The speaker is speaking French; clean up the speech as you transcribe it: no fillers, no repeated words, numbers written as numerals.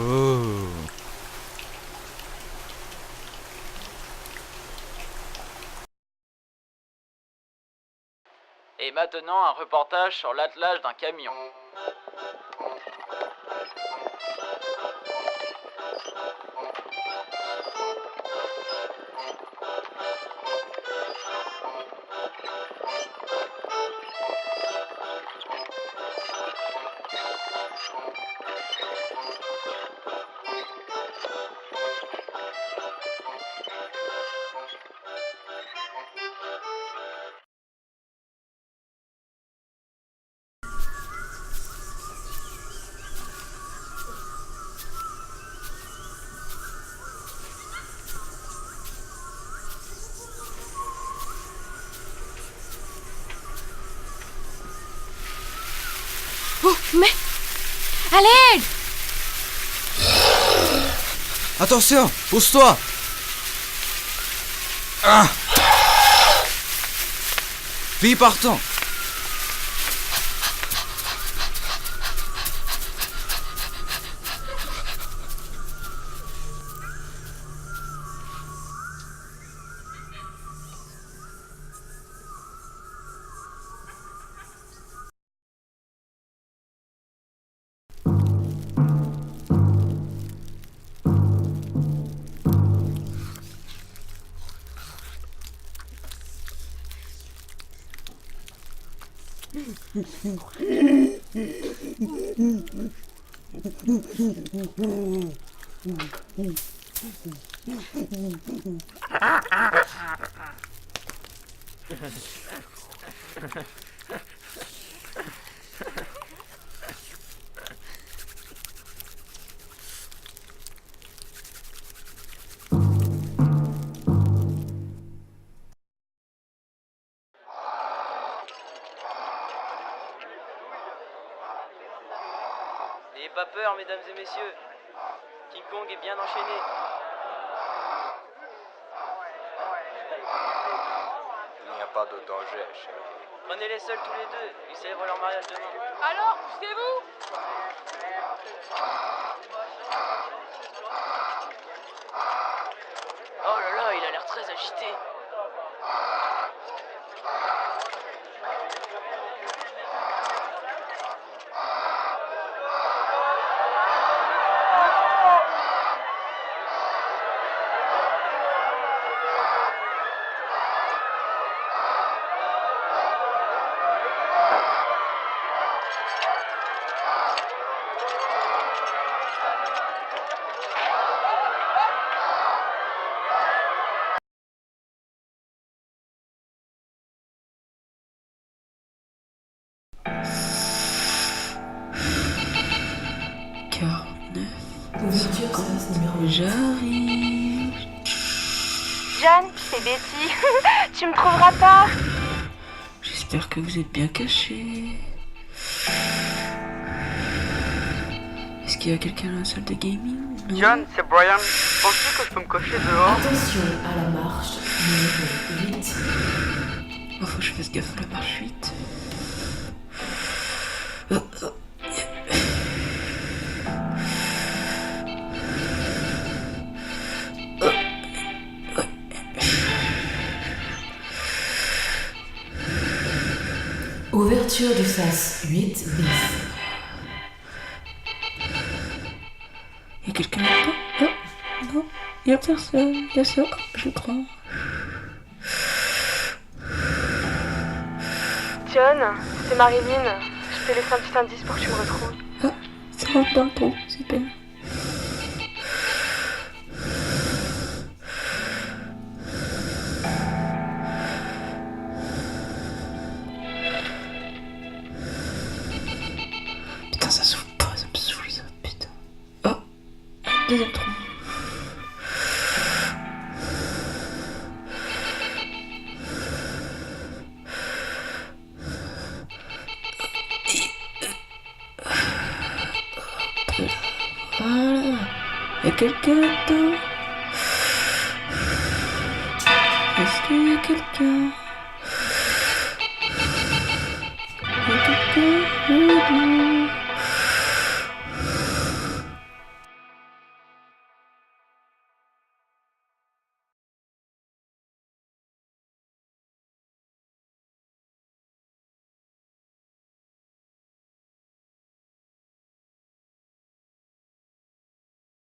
Oh. Et maintenant, un reportage sur l'attelage d'un camion. Oh, mais... À l'aide! Attention, pousse-toi. Ah. Fille partant. N'ayez pas peur, mesdames et messieurs. King Kong est bien enchaîné. Il n'y a pas de danger, chérie. Prenez-les seuls tous les deux. Ils célèbrent leur mariage demain. Alors, poussez-vous! Oh là là, il a l'air très agité. J'arrive. Jeanne, c'est Betty. Tu me trouveras pas? J'espère que vous êtes bien cachés. Est-ce qu'il y a quelqu'un dans la salle de gaming? Non. John, c'est Brian. Penses-tu que je peux me cocher dehors? Attention à la marche numéro 8. Oh, faut que je fasse gaffe à la marche 8. Ouverture du sas 8 bis. Y'a quelqu'un là-dedans? Non, non, y'a personne. Y'a ça, je crois. John, c'est Marilyn. Je t'ai laissé un petit indice pour que tu me retrouves. Ah, ça rentre dans le trou, super. Putain, ça s'ouvre pas, ça me saoule ça, putain. Oh, deuxième trou. Voilà. Y'a quelqu'un là-dedans? Est-ce qu'il y a quelqu'un? Y'a quelqu'un?